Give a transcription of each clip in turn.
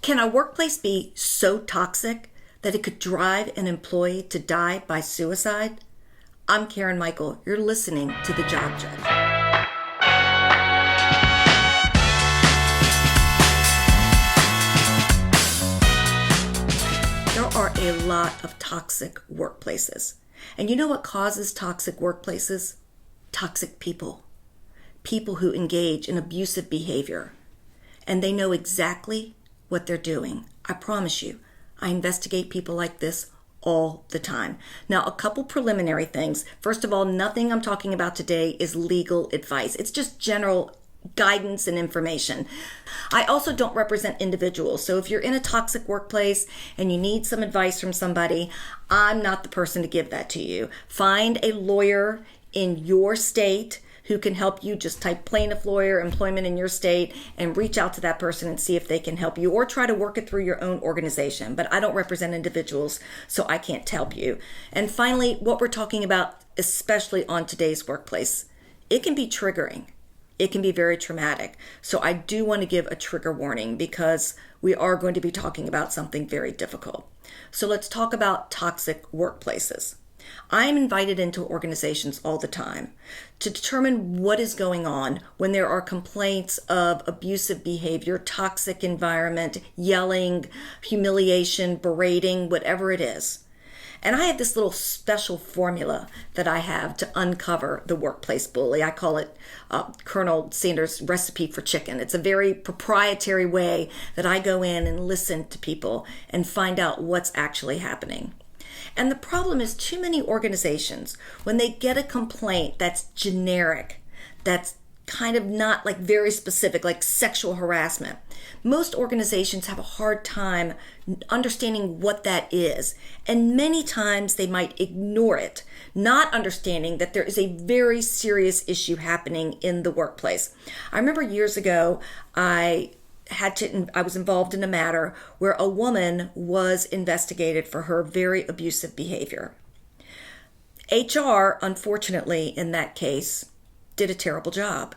Can a workplace be so toxic that it could drive an employee to die by suicide? I'm Karen Michael. You're listening to The Job Judge. There are a lot of toxic workplaces. And you know what causes toxic workplaces? Toxic people. People who engage in abusive behavior. And they know exactly what they're doing. I promise you, I investigate people like this all the time. Now, a couple preliminary things. First of all, nothing I'm talking about today is legal advice. It's just general guidance and information. I also don't represent individuals. So if you're in a toxic workplace and you need some advice from somebody, I'm not the person to give that to you. Find a lawyer in your state who can help you. Just type plaintiff lawyer, employment in your state, and reach out to that person and see if they can help you, or try to work it through your own organization. But I don't represent individuals, so I can't help you. And finally, what we're talking about, especially on today's workplace, it can be triggering. It can be very traumatic. So I do want to give a trigger warning because we are going to be talking about something very difficult. So let's talk about toxic workplaces. I'm invited into organizations all the time to determine what is going on when there are complaints of abusive behavior, toxic environment, yelling, humiliation, berating, whatever it is. And I have this little special formula that I have to uncover the workplace bully. I call it Colonel Sanders' recipe for chicken. It's a very proprietary way that I go in and listen to people and find out what's actually happening. And the problem is too many organizations, when they get a complaint that's generic, that's kind of not like very specific, like sexual harassment, most organizations have a hard time understanding what that is. And many times they might ignore it, not understanding that there is a very serious issue happening in the workplace. I remember years ago, I was involved in a matter where a woman was investigated for her very abusive behavior. HR, unfortunately, in that case, did a terrible job.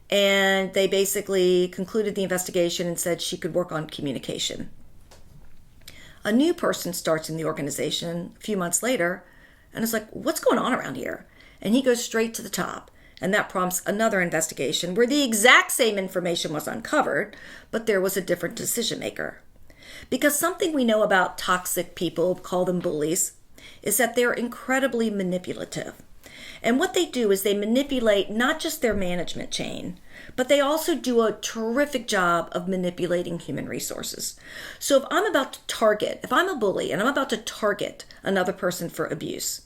And they basically concluded the investigation and said she could work on communication. A new person starts in the organization a few months later and is like, what's going on around here? And he goes straight to the top. And that prompts another investigation where the exact same information was uncovered, but there was a different decision maker. Because something we know about toxic people, call them bullies, is that they're incredibly manipulative. And what they do is they manipulate not just their management chain, but they also do a terrific job of manipulating human resources. So if I'm a bully and I'm about to target another person for abuse,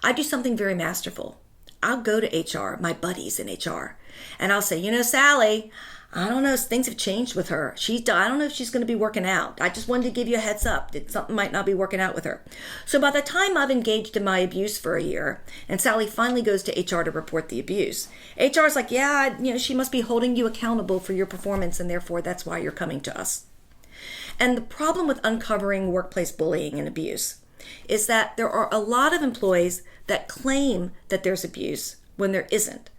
I do something very masterful. I'll go to HR, my buddies in HR, and I'll say, Sally, I don't know, things have changed with her. I don't know if she's going to be working out. I just wanted to give you a heads up that something might not be working out with her. So by the time I've engaged in my abuse for a year, and Sally finally goes to HR to report the abuse, HR is like, she must be holding you accountable for your performance, and therefore that's why you're coming to us. And the problem with uncovering workplace bullying and abuse is that there are a lot of employees that claim that there's abuse when there isn't.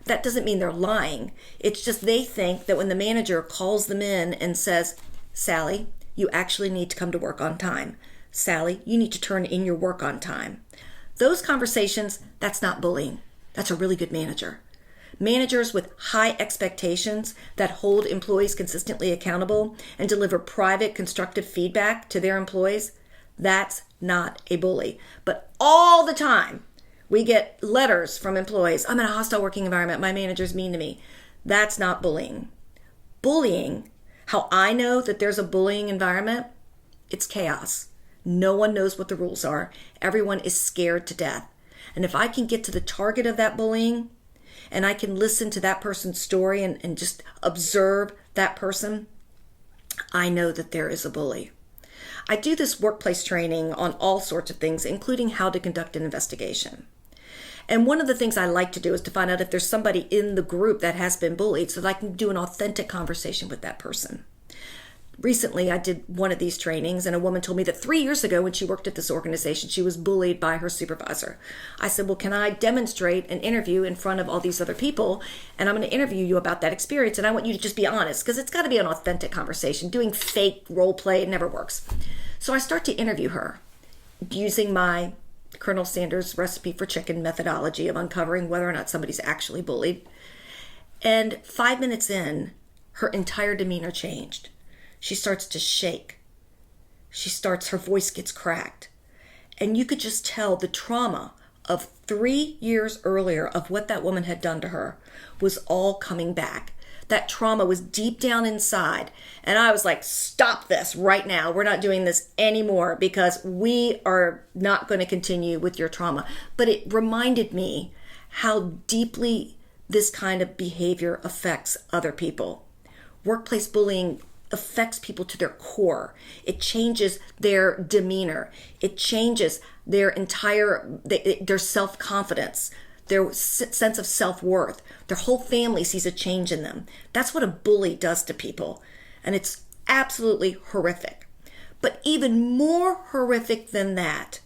That doesn't mean they're lying. It's just they think that when the manager calls them in and says, Sally, you actually need to come to work on time. Sally, you need to turn in your work on time. Those conversations, that's not bullying. That's a really good manager. Managers with high expectations that hold employees consistently accountable and deliver private, constructive feedback to their employees, that's not a bully. But all the time, we get letters from employees. I'm in a hostile working environment. My manager's mean to me. That's not bullying. Bullying, how I know that there's a bullying environment, it's chaos. No one knows what the rules are. Everyone is scared to death. And if I can get to the target of that bullying, and I can listen to that person's story and just observe that person, I know that there is a bully. I do this workplace training on all sorts of things, including how to conduct an investigation. And one of the things I like to do is to find out if there's somebody in the group that has been bullied so that I can do an authentic conversation with that person. Recently, I did one of these trainings, and a woman told me that 3 years ago when she worked at this organization, she was bullied by her supervisor. I said, well, can I demonstrate an interview in front of all these other people? And I'm going to interview you about that experience, and I want you to just be honest, because it's got to be an authentic conversation. Doing fake role play, it never works. So I start to interview her using my Colonel Sanders recipe for chicken methodology of uncovering whether or not somebody's actually bullied. And 5 minutes in, her entire demeanor changed. She starts to shake. Her voice gets cracked. And you could just tell the trauma of 3 years earlier of what that woman had done to her was all coming back. That trauma was deep down inside. And I was like, stop this right now. We're not doing this anymore because we are not going to continue with your trauma. But it reminded me how deeply this kind of behavior affects other people. Workplace bullying affects people to their core. It changes their demeanor. It changes their their self-confidence, their sense of self-worth. Their whole family sees a change in them. That's what a bully does to people. And it's absolutely horrific. But even more horrific than that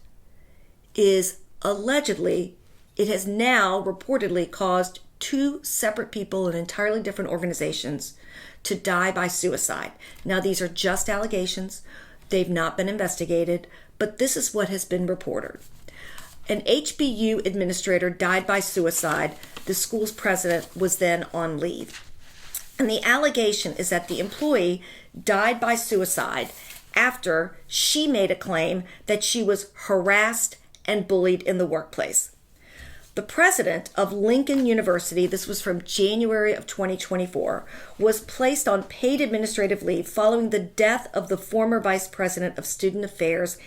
is allegedly, it has now reportedly caused 2 separate people in entirely different organizations to die by suicide. Now, these are just allegations. They've not been investigated, but this is what has been reported. An HBU administrator died by suicide. The school's president was then on leave. And the allegation is that the employee died by suicide after she made a claim that she was harassed and bullied in the workplace. The president of Lincoln University, this was from January of 2024, was placed on paid administrative leave following the death of the former vice president of student affairs,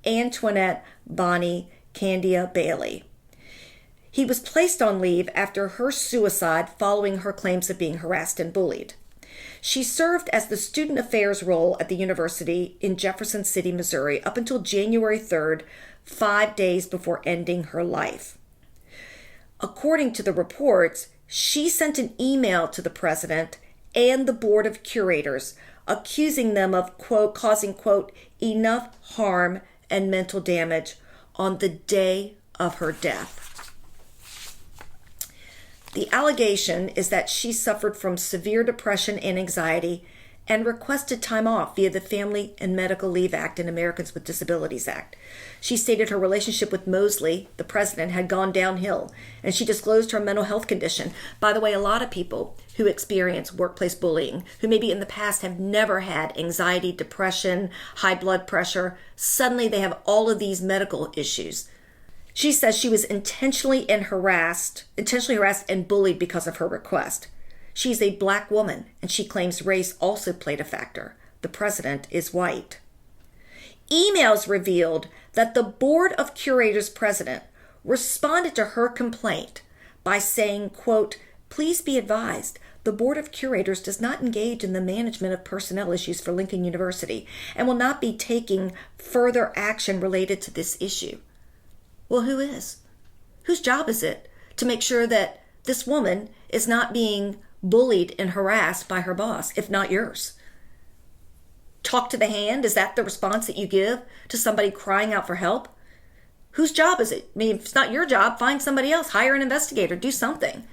Antoinette Bonnie Candia Bailey. He was placed on leave after her suicide following her claims of being harassed and bullied. She served as the student affairs role at the university in Jefferson City, Missouri, up until January 3rd, 5 days before ending her life. According to the reports, she sent an email to the president and the Board of Curators, accusing them of, quote, causing, quote, enough harm and mental damage on the day of her death. The allegation is that she suffered from severe depression and anxiety and requested time off via the Family and Medical Leave Act and Americans with Disabilities Act. She stated her relationship with Mosley, the president, had gone downhill, and she disclosed her mental health condition. By the way, a lot of people who experience workplace bullying, who maybe in the past have never had anxiety, depression, high blood pressure, suddenly they have all of these medical issues. She says she was intentionally harassed and bullied because of her request. She's a black woman, and she claims race also played a factor. The president is white. Emails revealed that the Board of Curators president responded to her complaint by saying, quote, please be advised, the Board of Curators does not engage in the management of personnel issues for Lincoln University and will not be taking further action related to this issue. Well, who is? Whose job is it to make sure that this woman is not being bullied and harassed by her boss, if not yours? Talk to the hand? Is that the response that you give to somebody crying out for help? Whose job is it? I mean, if it's not your job, find somebody else, hire an investigator, do something.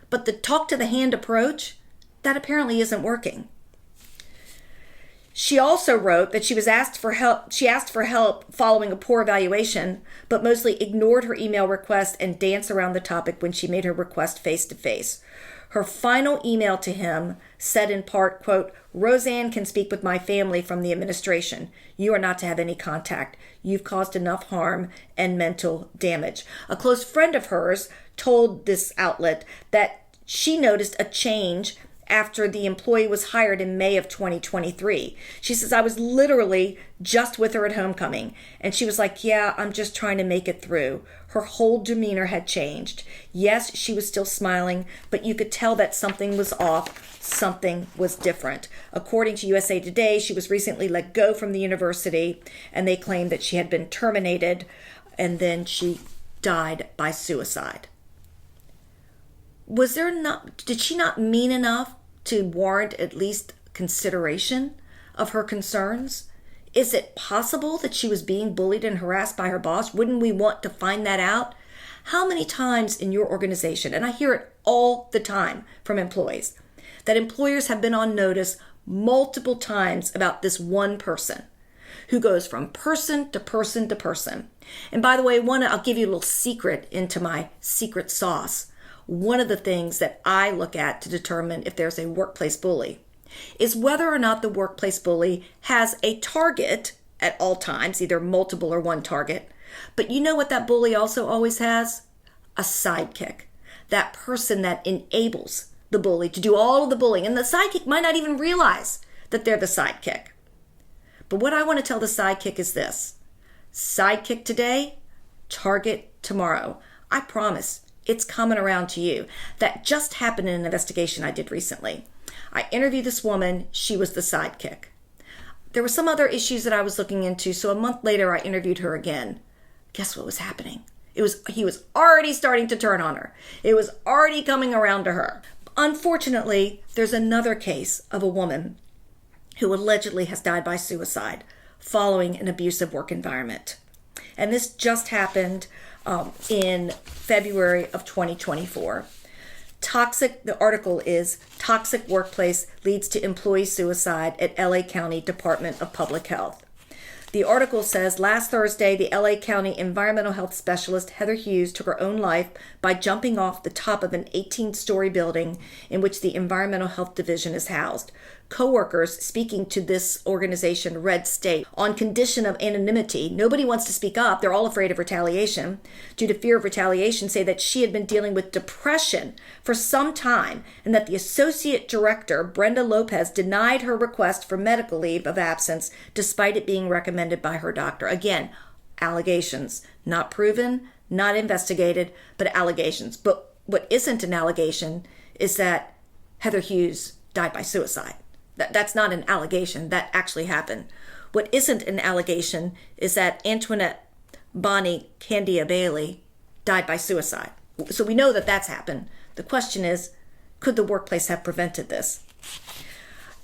But the talk to the hand approach, that apparently isn't working. She also wrote that she asked for help following a poor evaluation, but mostly ignored her email request and danced around the topic when she made her request face to face. Her final email to him said in part, quote, Roseanne can speak with my family from the administration. You are not to have any contact. You've caused enough harm and mental damage. A close friend of hers told this outlet that she noticed a change after the employee was hired in May of 2023. She says, I was literally just with her at homecoming. And she was like, yeah, I'm just trying to make it through. Her whole demeanor had changed. Yes, she was still smiling, but you could tell that something was off. Something was different. According to USA Today, she was recently let go from the university, and they claimed that she had been terminated, and then she died by suicide. Did she not mean enough to warrant at least consideration of her concerns? Is it possible that she was being bullied and harassed by her boss? Wouldn't we want to find that out? How many times in your organization, and I hear it all the time from employees, that employers have been on notice multiple times about this one person who goes from person to person to person. And by the way, I'll give you a little secret into my secret sauce. One of the things that I look at to determine if there's a workplace bully is whether or not the workplace bully has a target at all times, either multiple or one target. But you know what that bully also always has? A sidekick. That person that enables the bully to do all of the bullying. And the sidekick might not even realize that they're the sidekick. But what I want to tell the sidekick is this. Sidekick today, target tomorrow. I promise it's coming around to you. That just happened in an investigation I did recently. I interviewed this woman. She was the sidekick. There were some other issues that I was looking into. So a month later, I interviewed her again. Guess what was happening? He was already starting to turn on her. It was already coming around to her. Unfortunately, there's another case of a woman who allegedly has died by suicide following an abusive work environment. And this just happened in February of 2024. The article is Toxic Workplace Leads to Employee Suicide at LA County Department of Public Health. The article says, last Thursday, the LA County environmental health specialist Heather Hughes took her own life by jumping off the top of an 18-story building in which the environmental health division is housed. Co-workers speaking to this organization read state, on condition of anonymity, nobody wants to speak up, they're all afraid of retaliation. Due to fear of retaliation, say that she had been dealing with depression for some time and that the associate director, Brenda Lopez, denied her request for medical leave of absence despite it being recommended by her doctor. Again, allegations, not proven, not investigated, but allegations. But what isn't an allegation is that Heather Hughes died by suicide. That's not an allegation. That actually happened. What isn't an allegation is that Antoinette Bonnie Candia Bailey died by suicide. So we know that that's happened. The question is, could the workplace have prevented this?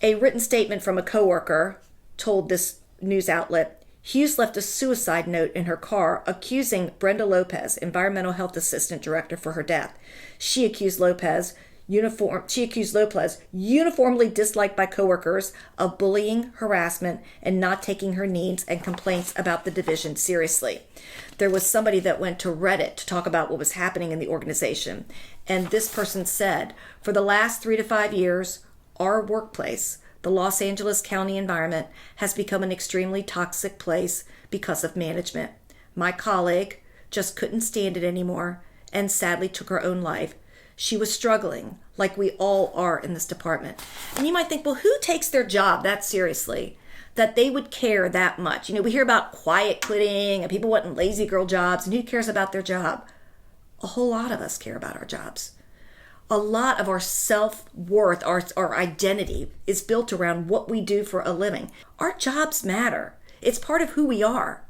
A written statement from a coworker told this news outlet, Hughes left a suicide note in her car accusing Brenda Lopez, environmental health assistant director, for her death. She accused Lopez, uniformly disliked by coworkers, of bullying, harassment, and not taking her needs and complaints about the division seriously. There was somebody that went to Reddit to talk about what was happening in the organization. And this person said, for the last 3 to 5 years, our workplace, the Los Angeles County environment, has become an extremely toxic place because of management. My colleague just couldn't stand it anymore and sadly took her own life. She was struggling, like we all are in this department. And you might think, well, who takes their job that seriously, that they would care that much? You know, we hear about quiet quitting and people wanting lazy girl jobs, and who cares about their job? A whole lot of us care about our jobs. A lot of our self-worth, our identity is built around what we do for a living. Our jobs matter. It's part of who we are.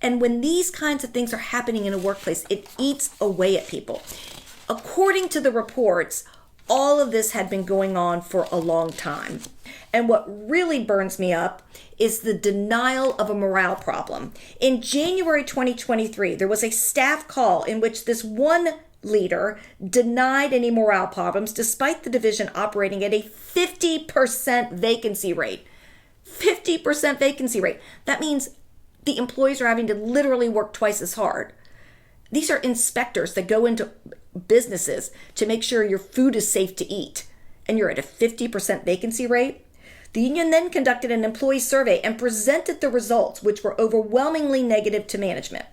And when these kinds of things are happening in a workplace, it eats away at people. According to the reports, all of this had been going on for a long time. And what really burns me up is the denial of a morale problem. In January 2023, there was a staff call in which this one leader denied any morale problems despite the division operating at a 50% vacancy rate. 50% vacancy rate. That means the employees are having to literally work twice as hard. These are inspectors that go into businesses to make sure your food is safe to eat, and you're at a 50% vacancy rate. The union then conducted an employee survey and presented the results, which were overwhelmingly negative to management.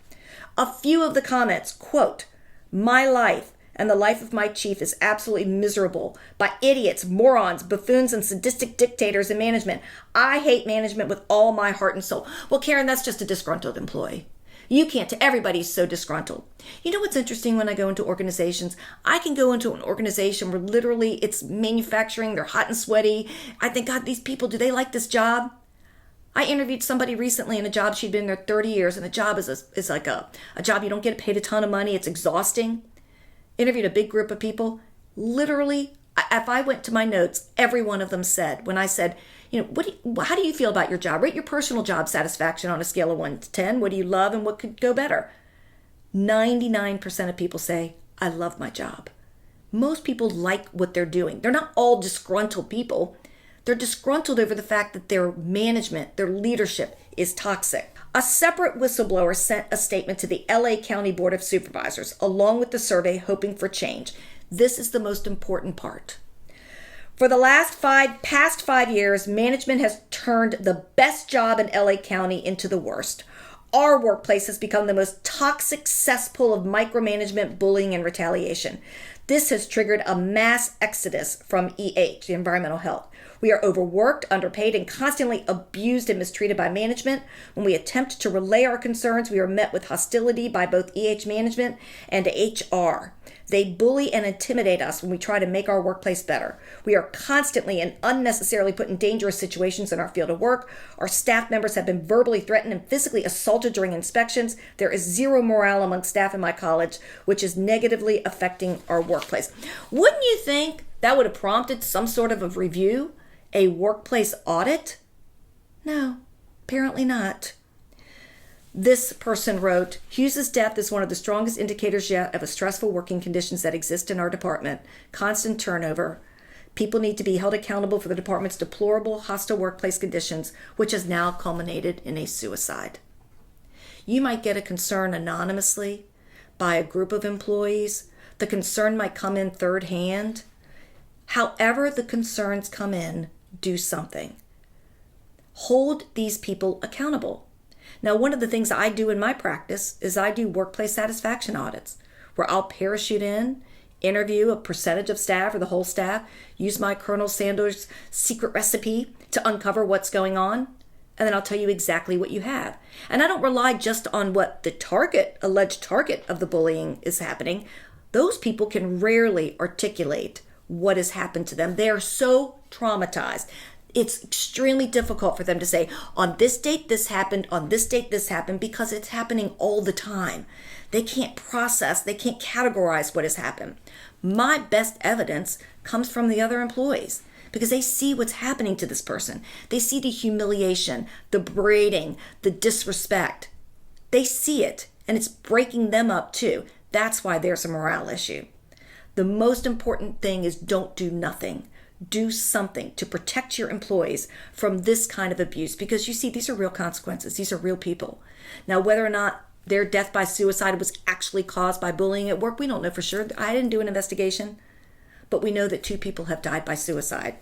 A few of the comments, quote, "My life and the life of my chief is absolutely miserable by idiots, morons, buffoons, and sadistic dictators in management. I hate management with all my heart and soul." Well, Karen, that's just a disgruntled employee. You can't. Everybody's so disgruntled. You know what's interesting when I go into organizations? I can go into an organization where literally it's manufacturing, they're hot and sweaty. I think, God, these people, do they like this job? I interviewed somebody recently in a job, she'd been there 30 years, and the job is like a job you don't get paid a ton of money. It's exhausting. Interviewed a big group of people. Literally, if I went to my notes, every one of them said, when I said, How do you feel about your job? Rate your personal job satisfaction on a scale of 1 to 10. What do you love and what could go better? 99% of people say, I love my job. Most people like what they're doing. They're not all disgruntled people. They're disgruntled over the fact that their management, their leadership is toxic. A separate whistleblower sent a statement to the LA County Board of Supervisors along with the survey hoping for change. This is the most important part. For the past 5 years, management has turned the best job in LA County into the worst. Our workplace has become the most toxic cesspool of micromanagement, bullying, and retaliation. This has triggered a mass exodus from the environmental health. We are overworked, underpaid, and constantly abused and mistreated by management. When we attempt to relay our concerns, we are met with hostility by both management and HR. They bully and intimidate us when we try to make our workplace better. We are constantly and unnecessarily put in dangerous situations in our field of work. Our staff members have been verbally threatened and physically assaulted during inspections. There is zero morale among staff in my college, which is negatively affecting our workplace. Wouldn't you think that would have prompted some sort of a review, a workplace audit? No, apparently not. This person wrote, Hughes's death is one of the strongest indicators yet of a stressful working conditions that exist in our department. Constant turnover. People need to be held accountable for the department's deplorable, hostile workplace conditions, which has now culminated in a suicide. You might get a concern anonymously by a group of employees. The concern might come in third hand. However the concerns come in, do something. Hold these people accountable. Now, one of the things I do in my practice is I do workplace satisfaction audits where I'll parachute in, interview a percentage of staff or the whole staff, use my Colonel Sanders secret recipe to uncover what's going on, and then I'll tell you exactly what you have. And I don't rely just on what the alleged target of the bullying is happening. Those people can rarely articulate what has happened to them. They are so traumatized. It's extremely difficult for them to say, on this date this happened, on this date this happened, because it's happening all the time. They can't process, they can't categorize what has happened. My best evidence comes from the other employees because they see what's happening to this person. They see the humiliation, the berating, the disrespect. They see it, and it's breaking them up too. That's why there's a morale issue. The most important thing is don't do nothing. Do something to protect your employees from this kind of abuse, because you see, these are real consequences. These are real people. Now, whether or not their death by suicide was actually caused by bullying at work, we don't know for sure. I didn't do an investigation, but we know that 2 people have died by suicide,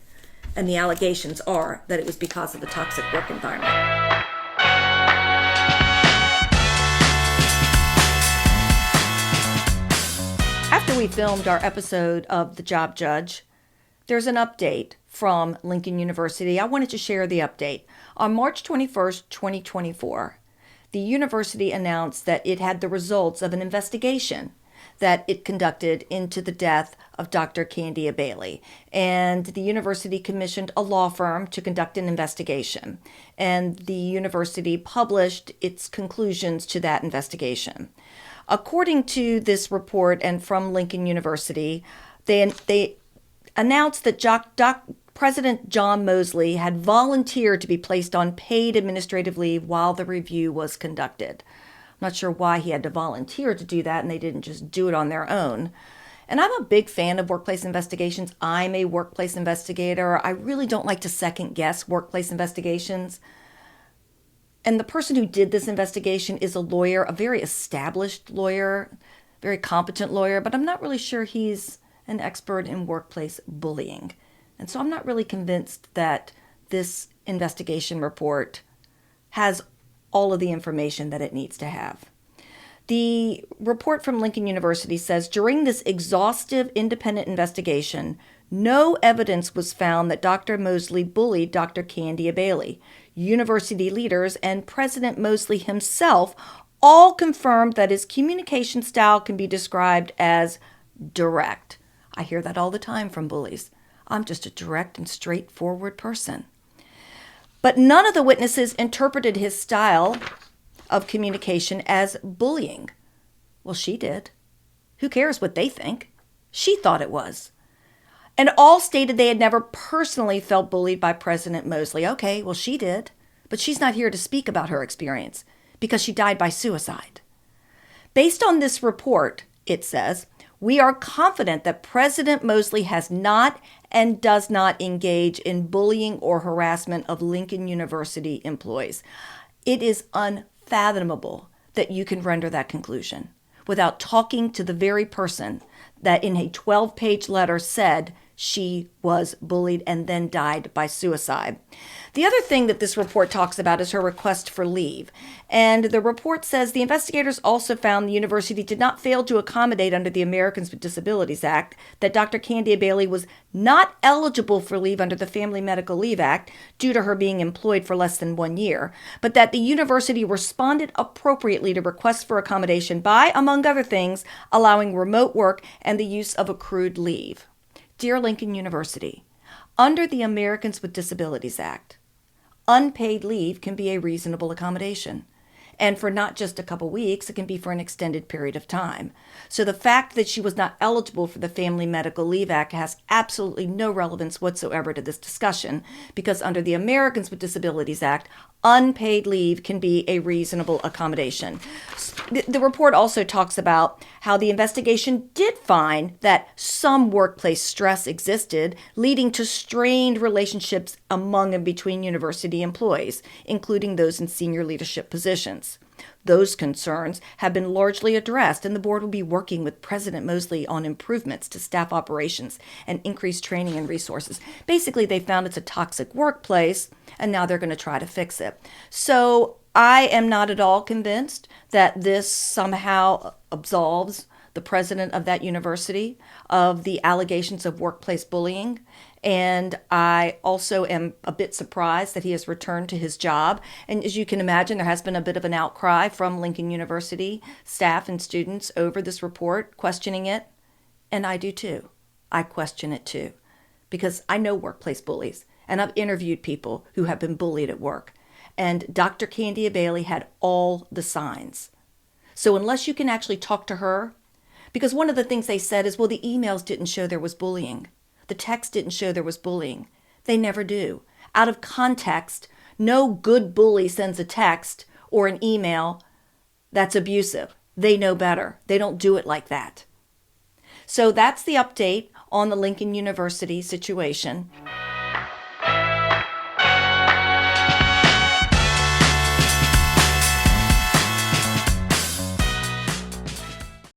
and the allegations are that it was because of the toxic work environment. After we filmed our episode of The Job Judge, there's an update from Lincoln University. I wanted to share the update. On March 21st, 2024, the university announced that it had the results of an investigation that it conducted into the death of Dr. Candia Bailey. And the university commissioned a law firm to conduct an investigation. And the university published its conclusions to that investigation. According to this report and from Lincoln University, they announced that President John Mosley had volunteered to be placed on paid administrative leave while the review was conducted. I'm not sure why he had to volunteer to do that and they didn't just do it on their own. And I'm a big fan of workplace investigations. I'm a workplace investigator. I really don't like to second guess workplace investigations. And the person who did this investigation is a lawyer, a very established lawyer, very competent lawyer, but I'm not really sure he's an expert in workplace bullying. And so I'm not really convinced that this investigation report has all of the information that it needs to have. The report from Lincoln University says, during this exhaustive independent investigation, no evidence was found that Dr. Mosley bullied Dr. Candia Bailey. University leaders and President Mosley himself all confirmed that his communication style can be described as direct. I hear that all the time from bullies. I'm just a direct and straightforward person. But none of the witnesses interpreted his style of communication as bullying. Well, she did. Who cares what they think? She thought it was. And all stated they had never personally felt bullied by President Mosley. Okay, well, she did, but she's not here to speak about her experience because she died by suicide. Based on this report, it says, we are confident that President Mosley has not and does not engage in bullying or harassment of Lincoln University employees. It is unfathomable that you can render that conclusion without talking to the very person that in a 12-page letter said she was bullied and then died by suicide. The other thing that this report talks about is her request for leave. And the report says the investigators also found the university did not fail to accommodate under the Americans with Disabilities Act, that Dr. Candia Bailey was not eligible for leave under the Family Medical Leave Act due to her being employed for less than 1 year, but that the university responded appropriately to requests for accommodation by, among other things, allowing remote work and the use of accrued leave. Dear Lincoln University, under the Americans with Disabilities Act, unpaid leave can be a reasonable accommodation. And for not just a couple weeks, it can be for an extended period of time. So the fact that she was not eligible for the Family Medical Leave Act has absolutely no relevance whatsoever to this discussion, because under the Americans with Disabilities Act, unpaid leave can be a reasonable accommodation. The report also talks about how the investigation did find that some workplace stress existed, leading to strained relationships among and between university employees, including those in senior leadership positions. Those concerns have been largely addressed, and the board will be working with President Mosley on improvements to staff operations and increased training and resources. Basically, they found it's a toxic workplace, and now they're going to try to fix it. So I am not at all convinced that this somehow absolves the president of that university of the allegations of workplace bullying. And I also am a bit surprised that he has returned to his job. And as you can imagine, there has been a bit of an outcry from Lincoln University staff and students over this report, questioning it. And I do too. I question it too, because I know workplace bullies, and I've interviewed people who have been bullied at work. And Dr. Candia Bailey had all the signs. So unless you can actually talk to her, because one of the things they said is, well, the emails didn't show there was bullying. The text didn't show there was bullying. They never do. Out of context, no good bully sends a text or an email that's abusive. They know better. They don't do it like that. So that's the update on the Lincoln University situation.